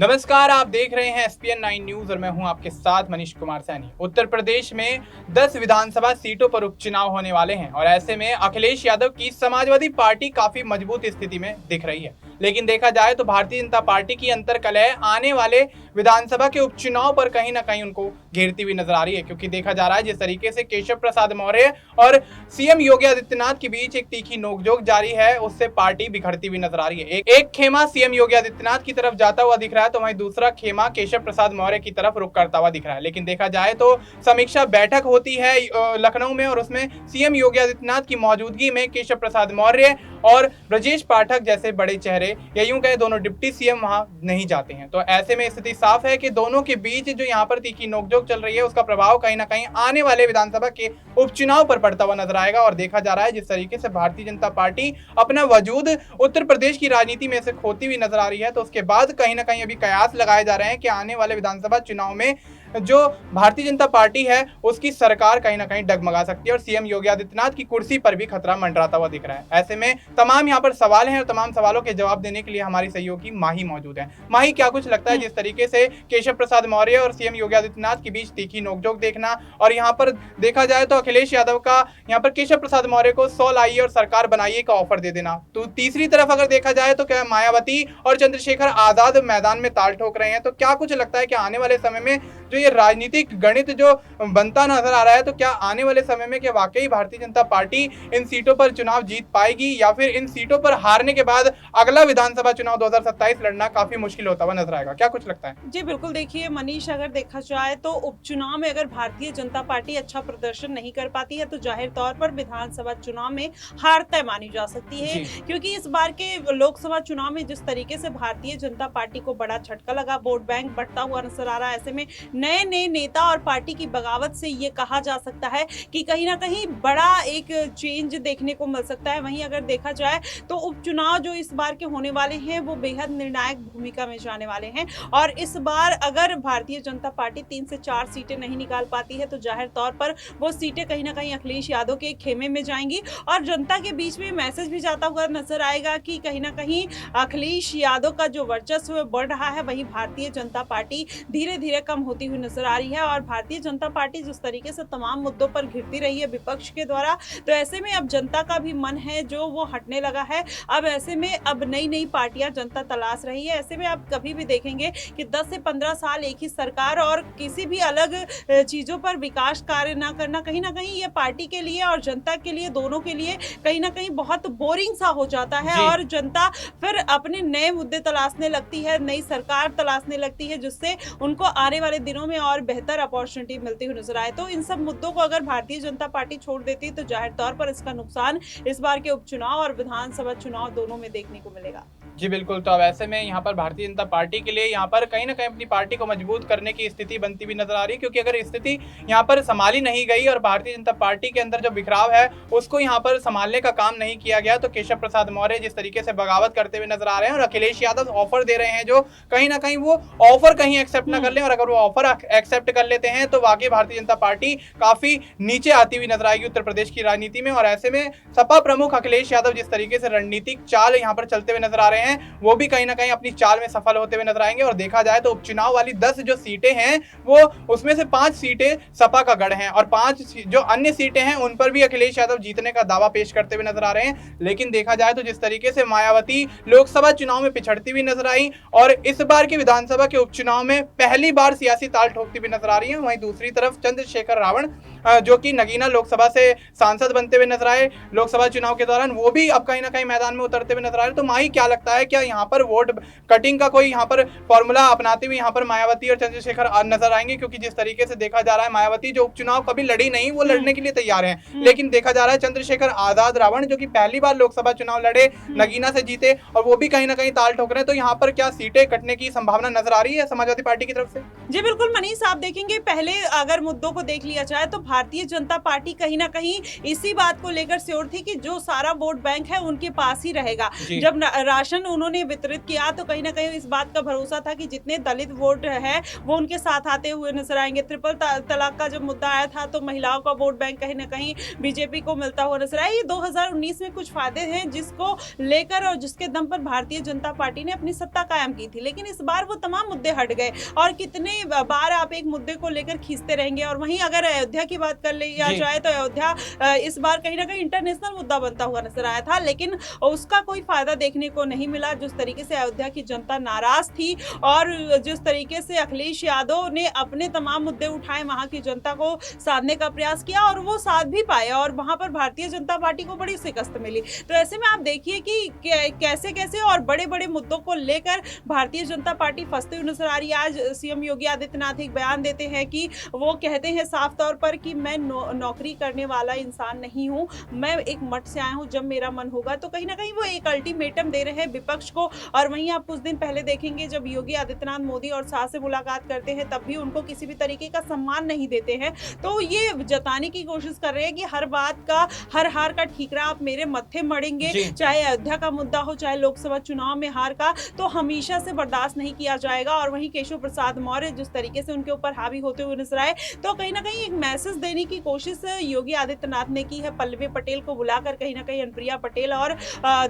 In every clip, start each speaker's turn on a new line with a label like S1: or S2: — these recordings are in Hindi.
S1: नमस्कार, आप देख रहे हैं SPN 9 न्यूज और मैं हूं आपके साथ मनीष कुमार सैनी। उत्तर प्रदेश में 10 विधानसभा सीटों पर उपचुनाव होने वाले हैं और ऐसे में अखिलेश यादव की समाजवादी पार्टी काफी मजबूत स्थिति में दिख रही है। लेकिन देखा जाए तो भारतीय जनता पार्टी की अंतर्कलह आने वाले विधानसभा के उपचुनाव पर कहीं ना कहीं उनको घेरती हुई नजर आ रही है, क्योंकि देखा जा रहा है जिस तरीके से केशव प्रसाद मौर्य और सीएम योगी आदित्यनाथ के बीच एक तीखी नोकझोंक जारी है, उससे पार्टी बिखरती हुई नजर आ रही है। एक खेमा सीएम योगी आदित्यनाथ की तरफ जाता हुआ दिख रहा है तो वहीं दूसरा खेमा केशव प्रसाद मौर्य की तरफ रुख करता हुआ दिख रहा है। लेकिन देखा जाए तो समीक्षा बैठक होती है लखनऊ में और उसमें सीएम योगी आदित्यनाथ की मौजूदगी में केशव प्रसाद मौर्य और ब्रजेश पाठक जैसे बड़े चेहरे या यूं कहे दोनों डिप्टी सीएम वहां नहीं जाते हैं। तो ऐसे में स्थिति साफ है कि दोनों के बीच जो यहाँ पर तीखी नोकझोंक चल रही है उसका प्रभाव कहीं ना कहीं आने वाले विधानसभा के उपचुनाव पर पड़ता हुआ नजर आएगा। और देखा जा रहा है जिस तरीके से भारतीय जनता पार्टी अपना वजूद उत्तर प्रदेश की राजनीति में से खोती हुई नजर आ रही है, तो उसके बाद कहीं ना कहीं अभी कयास लगाए जा रहे हैं कि आने वाले विधानसभा चुनाव में जो भारतीय जनता पार्टी है उसकी सरकार कहीं ना कहीं डगमगा सकती है और सीएम योगी आदित्यनाथ की कुर्सी पर भी खतरा मंडराता हुआ दिख रहा है। ऐसे में तमाम यहाँ पर सवाल हैं और तमाम सवालों के जवाब देने के लिए हमारी सहयोगी माही मौजूद है। माही, क्या कुछ लगता है जिस तरीके से केशव प्रसाद मौर्य और सीएम योगी आदित्यनाथ के बीच तीखी नोकझोंक देखना और यहाँ पर देखा जाए तो अखिलेश यादव का यहाँ पर केशव प्रसाद मौर्य को 100 लाइए और सरकार बनाइए का ऑफर दे देना, तो तीसरी तरफ अगर देखा जाए तो क्या मायावती और चंद्रशेखर आजाद मैदान में ताल ठोक रहे हैं, तो क्या कुछ लगता है कि आने वाले समय में जो ये राजनीतिक गणित जो बनता नजर आ रहा है, तो क्या आने वाले समय में क्या वाकई भारतीय जनता पार्टी इन सीटों पर चुनाव जीत पाएगी या फिर इन सीटों पर हारने के बाद अगला विधानसभा चुनाव 2027 लड़ना काफी मुश्किल होता हुआ नजर आएगा? क्या कुछ लगता है?
S2: जी बिल्कुल, देखिए मनीष, अगर देखा जाए तो उपचुनाव में अगर भारतीय जनता पार्टी अच्छा प्रदर्शन नहीं कर पाती है तो जाहिर तौर पर विधानसभा चुनाव में हार तय मानी जा सकती है, क्योंकि इस बार के लोकसभा चुनाव में जिस तरीके से भारतीय जनता पार्टी को बड़ा झटका लगा, वोट बैंक बढ़ता हुआ नजर आ रहा है। ऐसे में नए नए नेता और पार्टी की बगावत से ये कहा जा सकता है कि कहीं ना कहीं बड़ा एक चेंज देखने को मिल सकता है। वहीं अगर देखा जाए तो उपचुनाव जो इस बार के होने वाले हैं वो बेहद निर्णायक भूमिका में जाने वाले हैं और इस बार अगर भारतीय जनता पार्टी 3 से 4 सीटें नहीं निकाल पाती है तो जाहिर तौर पर वो सीटें कहीं ना कहीं अखिलेश यादव के खेमे में जाएंगी और जनता के बीच में मैसेज भी जाता हुआ नजर आएगा कि कहीं ना कहीं अखिलेश यादव का जो वर्चस्व बढ़ रहा है वहीं भारतीय जनता पार्टी धीरे धीरे कम होती हुई नजर आ रही है। और भारतीय जनता पार्टी जिस तरीके से तमाम मुद्दों पर घिरती रही है विपक्ष के द्वारा, तो ऐसे में अब जनता का भी मन है जो वो हटने लगा है। अब ऐसे में अब नई नई पार्टियां जनता तलाश रही है। ऐसे में आप कभी भी देखेंगे कि 10 से 15 साल एक ही सरकार और किसी भी अलग चीजों पर विकास कार्य ना करना कहीं ना कहीं ये पार्टी के लिए और जनता के लिए, दोनों के लिए कहीं ना कहीं बहुत बोरिंग सा हो जाता है और जनता फिर अपने नए मुद्दे तलाशने लगती है, नई सरकार तलाशने लगती है जिससे उनको आने वाले दिनों में और बेहतर अपॉर्चुनिटी मिलती हुई नजर आए। तो इन सब मुद्दों को अगर भारतीय जनता पार्टी छोड़ देती है तो जाहिर तौर पर इसका नुकसान इस बार के उपचुनाव और विधानसभा चुनाव दोनों में देखने को मिलेगा।
S1: जी बिल्कुल, तो अब ऐसे में यहाँ पर भारतीय जनता पार्टी के लिए यहाँ पर कहीं ना कहीं अपनी पार्टी को मजबूत करने की स्थिति बनती हुई नजर आ रही है, क्योंकि अगर स्थिति यहाँ पर संभाली नहीं गई और भारतीय जनता पार्टी के अंदर जो बिखराव है उसको यहाँ पर संभालने का काम नहीं किया गया तो केशव प्रसाद मौर्य जिस तरीके से बगावत करते हुए नजर आ रहे हैं और अखिलेश यादव ऑफर दे रहे हैं जो कहीं ना कहीं वो ऑफर कहीं एक्सेप्ट ना कर ले, और अगर वो ऑफर एक्सेप्ट कर लेते हैं तो वाकई भारतीय जनता पार्टी काफी नीचे आती हुई नजर आएगी उत्तर प्रदेश की राजनीति में। और ऐसे में सपा प्रमुख अखिलेश यादव जिस तरीके से रणनीतिक चाल यहाँ पर चलते हुए नजर आ रहे हैं वो भी कहीं ना कहीं अपनी चाल में सफल होते हुए नजर आएंगे। और देखा जाए तो उपचुनाव वाली 10 जो सीटें हैं वो उसमें से 5 सीटें सपा का गढ़ हैं और 5 जो अन्य सीटें हैं उन पर भी अखिलेश यादव जीतने का दावा पेश करते हुए नजर आ रहे हैं। लेकिन देखा जाए तो जिस तरीके से मायावती लोकसभा चुनाव में पिछड़ती हुई नजर आई और इस बार के विधानसभा के उपचुनाव में पहली बार सियासी ताल ठोकती हुई नजर आ रही है, वहीं दूसरी तरफ चंद्रशेखर रावण जो कि नगीना लोकसभा से सांसद बनते हुए नजर आए लोकसभा चुनाव के दौरान, वो भी अब कहीं ना कहीं मैदान में उतरते हुए नजर आ रहे हैं। तो माही, क्या लगता है, क्या यहाँ पर वोट कटिंग का कोई यहाँ पर फॉर्मूला अपनाते हुए यहाँ पर मायावती और चंद्रशेखर नजर आएंगे? क्योंकि जिस तरीके से देखा जा रहा है मायावती जो उपचुनाव कभी लड़ी नहीं वो लड़ने के लिए तैयार हैं, लेकिन देखा जा रहा है चंद्रशेखर आजाद रावण जो कि पहली बार लोकसभा चुनाव लड़े, नगीना से जीते और वो भी कहीं ना कहीं ताल ठोक रहे हैं। तो यहाँ पर क्या सीटें कटने की संभावना नजर आ रही है समाजवादी पार्टी की तरफ से?
S2: जी बिल्कुल मनीष, आप देखेंगे पहले अगर मुद्दों को देख लिया जाए तो भारतीय जनता पार्टी कहीं ना कहीं इसी बात को लेकर श्योर थी कि जो सारा वोट बैंक है उनके पास ही रहेगा। जब राशन उन्होंने वितरित किया तो कहीं ना कहीं इस बात का भरोसा था कि जितने दलित वोट है वो उनके साथ आते हुए नजर आएंगे। ट्रिपल तलाक का जब मुद्दा आया था तो महिलाओं का वोट बैंक कहीं ना कहीं बीजेपी को मिलता हुआ नजर आया। ये 2019 में कुछ फायदे हैं जिसको लेकर और जिसके दम पर भारतीय जनता पार्टी ने अपनी सत्ता कायम की थी, लेकिन इस बार वो तमाम मुद्दे हट गए। और कितने बार आप एक मुद्दे को लेकर खींचते रहेंगे। और वहीं अगर अयोध्या की बात कर लिया जाए तो अयोध्या इस बार कहीं ना कहीं इंटरनेशनल मुद्दा बनता हुआ नजर आया था, लेकिन उसका कोई फायदा देखने को नहीं मिला। जिस तरीके से अयोध्या की जनता नाराज थी और जिस तरीके से अखिलेश यादव ने अपने तमाम मुद्दे उठाए, वहां की जनता को साधने का प्रयास किया और वो साध भी पाए और वहां पर भारतीय जनता पार्टी को बड़ी शिकस्त मिली। तो ऐसे में आप देखिए कि कैसे कैसे और बड़े बड़े मुद्दों को लेकर भारतीय जनता पार्टी फंसते हुए नजर आ रही है। आज सीएम योगी आदित्यनाथ एक बयान देते हैं कि वो कहते हैं साफ तौर पर कि मैं नौकरी करने वाला इंसान नहीं हूं, मैं एक मठ से आया हूं, जब मेरा मन होगा। तो कहीं ना कहीं वो एक अल्टीमेटम दे रहे हैं विपक्ष को। और वहीं आप कुछ दिन पहले देखेंगे जब योगी आदित्यनाथ मोदी और शाह से मुलाकात करते हैं तब भी उनको किसी भी तरीके का सम्मान नहीं देते हैं। तो ये जताने की कोशिश कर रहे हैं कि हर बात का, हर हार का ठीकरा आप मेरे मत्थे मढ़ेंगे, चाहे अयोध्या का मुद्दा हो, चाहे लोकसभा चुनाव में हार का, तो हमेशा से बर्दाश्त नहीं किया जाएगा। और वहीं केशव प्रसाद मौर्य जिस तरीके से उनके ऊपर हावी होते हुए नजर आए, तो कहीं ना कहीं एक मैसेज देने की कोशिश योगी आदित्यनाथ ने की है। पल्लवी पटेल को बुलाकर कहीं ना कहीं अनुप्रिया पटेल और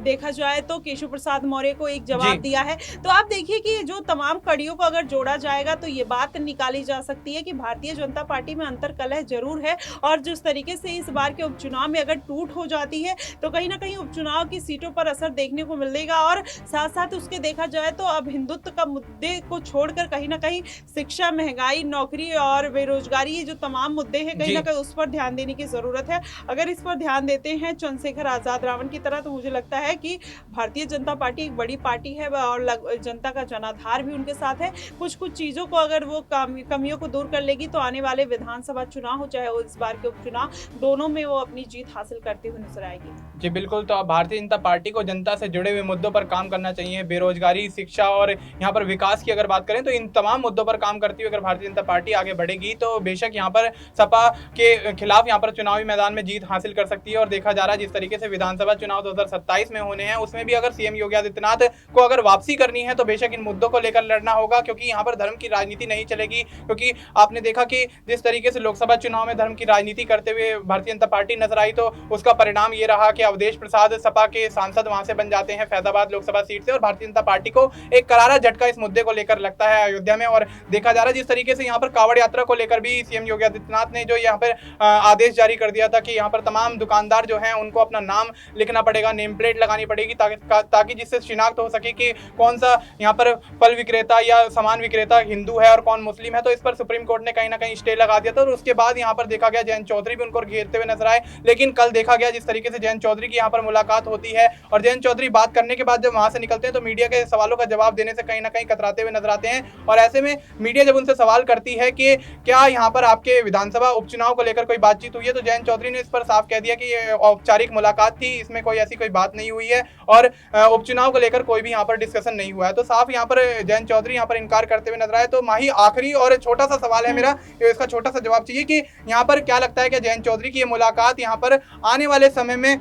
S2: देखा जाए तो केशव प्रसाद मौर्य को एक जवाब दिया है। तो आप देखिए कि जो तमाम कड़ियों को अगर जोड़ा जाएगा तो ये बात निकाली जा सकती है कि भारतीय जनता पार्टी में अंतर्कलह जरूर है। और जिस तरीके से इस बार के उपचुनाव में अगर टूट हो जाती है तो कहीं ना कहीं उपचुनाव की सीटों पर असर देखने को मिलेगा। और साथ साथ उसके देखा जाए तो अब हिंदुत्व का मुद्दे को छोड़कर कहीं ना कहीं शिक्षा, महंगाई, नौकरी और बेरोजगारी, ये जो तमाम मुद्दे हैं कहीं ना कहीं उस पर ध्यान देने की जरूरत है। अगर इस पर ध्यान देते हैं चंद्रशेखर आजाद रावण की तरह तो मुझे लगता है कि भारतीय जनता पार्टी एक बड़ी पार्टी है और जनता का जनाधार भी उनके साथ है। कुछ चीजों को अगर वो कमियों को दूर कर लेगी तो आने वाले विधानसभा चुनाव हो चाहे इस बार के उपचुनाव, दोनों में वो अपनी जीत हासिल करते हुए नजर आएगी।
S1: जी बिल्कुल। तो अब भारतीय जनता पार्टी को जनता से जुड़े हुए मुद्दों पर काम करना चाहिए। बेरोजगारी, शिक्षा और यहाँ पर विकास की अगर बात करें तो इन तमाम मुद्दों पर काम करती हुई अगर भारतीय जनता पार्टी आगे बढ़ेगी तो बेशक यहाँ पर सपा के खिलाफ यहाँ पर चुनावी मैदान में जीत हासिल कर सकती है। और देखा जा रहा है जिस तरीके से विधानसभा चुनाव 2027 में होने हैं उसमें भी अगर सीएम योगी आदित्यनाथ को अगर वापसी करनी है तो बेशक इन मुद्दों को लेकर लड़ना होगा, क्योंकि यहाँ पर धर्म की राजनीति नहीं चलेगी। क्योंकि आपने देखा कि जिस तरीके से लोकसभा चुनाव में धर्म की राजनीति करते हुए भारतीय जनता पार्टी नजर आई तो उसका परिणाम ये रहा कि अवधेश प्रसाद सपा के सांसद वहां से बन जाते हैं फैजाबाद लोकसभा सीट से। और भारतीय जनता पार्टी को एक करारा झटका इस मुद्दे को लेकर लगता है अयोध्या में। और देखा जा रहा है जिस तरीके से यहाँ पर कांवड़ यात्रा को लेकर भी सीएम योगी आदित्यनाथ ने जो यहाँ पर आदेश जारी कर दिया था कि यहाँ पर तमाम दुकानदार जो हैं उनको अपना नाम लिखना पड़ेगा, नेम प्लेट लगानी पड़ेगी ताकि जिससे शिनाख्त हो सके कि कौन सा यहाँ पर फल विक्रेता या सामान विक्रेता हिंदू है और कौन मुस्लिम है। तो इस पर सुप्रीम कोर्ट ने कहीं ना कहीं स्टे लगा दिया था। और उसके बाद यहाँ पर देखा गया जयंत चौधरी भी उनको घेरते हुए नजर आए। लेकिन कल देखा गया जिस तरीके से जयंत चौधरी की यहाँ पर मुलाकात होती है और जयंत चौधरी बात करने के बाद जब वहां से निकलते हैं तो मीडिया के सवालों का जवाब देने से कहीं ना कहीं कतराते हुए नजर आते हैं। और ऐसे में मीडिया जब उनसे सवाल करती है कि क्या यहाँ पर आपके विधानसभा उपचुनाव को लेकर कोई बातचीत हुई है तो जयंत चौधरी ने इस पर साफ कह दिया कि ये औपचारिक मुलाकात थी, इसमें कोई ऐसी कोई बात नहीं हुई है और उपचुनाव को लेकर कोई भी यहाँ पर डिस्कशन नहीं हुआ है। तो साफ यहाँ पर जयंत चौधरी यहाँ पर इनकार करते हुए नजर आए। तो माही आखिरी और छोटा सा सवाल है मेरा, इसका छोटा सा जवाब चाहिए कि यहाँ पर क्या लगता है कि जयंत चौधरी की ये मुलाकात यहाँ पर आने वाले समय में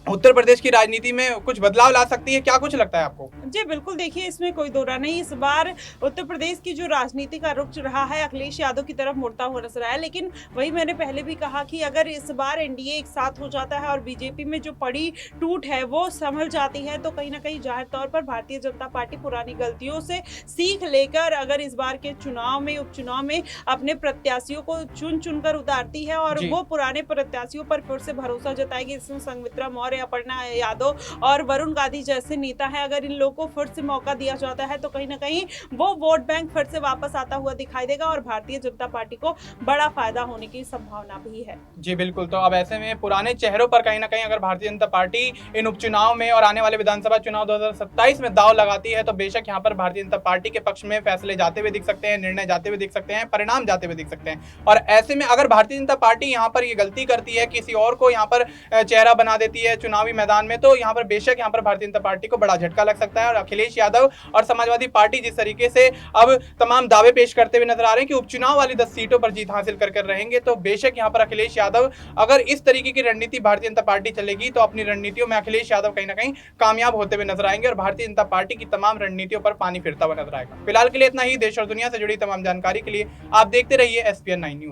S1: उत्तर प्रदेश की राजनीति में कुछ बदलाव ला सकती है? क्या कुछ लगता है आपको?
S2: जी बिल्कुल, देखिए इसमें कोई दो राय नहीं। इस बार उत्तर प्रदेश की जो राजनीति का रुख रहा है अखिलेश यादव की तरफ मुड़ता हुआ नजर आया। लेकिन वही मैंने पहले भी कहा कि अगर इस बार एनडीए एक साथ हो जाता है और बीजेपी में जो पड़ी टूट है वो संभल जाती है तो कहीं ना कहीं जाहिर तौर पर भारतीय जनता पार्टी पुरानी गलतियों से सीख लेकर अगर इस बार के चुनाव में, उपचुनाव में अपने प्रत्याशियों को चुन कर उतारती है और वो पुराने प्रत्याशियों पर फिर से भरोसा जताएगी। इसमें संघमित्रा मौर्य, अपर्णा यादव और वरुण गांधी जैसे नेता है, अगर इन लोगों को फिर से मौका दिया जाता है तो कहीं ना कहीं वो वोट बैंक फिर से वापस आता हुआ दिखाई देगा और भारतीय जनता पार्टी को बड़ा फायदा होने की संभावना भी है।
S1: जी बिल्कुल। तो अब ऐसे में पुराने चेहरों पर कहीं ना कहीं अगर भारतीय जनता पार्टी इन उपचुनाव में और आने वाले विधानसभा चुनाव 2027 में दांव लगाती है तो बेशक यहाँ पर भारतीय जनता पार्टी के पक्ष में फैसले जाते हुए दिख सकते हैं, निर्णय जाते हुए दिख सकते हैं, परिणाम जाते हुए दिख सकते हैं। और ऐसे में अगर भारतीय जनता पार्टी यहाँ पर ये गलती करती है, किसी और को यहाँ पर चेहरा बना देती है, चुनावी मैदान में, तो यहाँ पर बेशक यहाँ पर भारतीय जनता पार्टी को बड़ा झटका लग सकता है। और अखिलेश यादव और समाजवादी पार्टी जिस तरीके से अब तमाम दावे पेश करते हुए नजर आ रहे हैं कि उपचुनाव वाली 10 सीटों पर जीत हासिल कर रहेंगे, तो बेशक यहाँ पर अखिलेश यादव, अगर इस तरीके की रणनीति भारतीय जनता पार्टी चलेगी तो अपनी रणनीतियों में अखिलेश यादव कहीं ना कहीं कामयाब होते हुए नजर आएंगे और भारतीय जनता पार्टी की तमाम रणनीतियों पर पानी फिरता हुआ नजर आएगा। फिलहाल के लिए इतना ही। देश और दुनिया से जुड़ी तमाम जानकारी के लिए आप देखते रहिए SPN 9 न्यूज।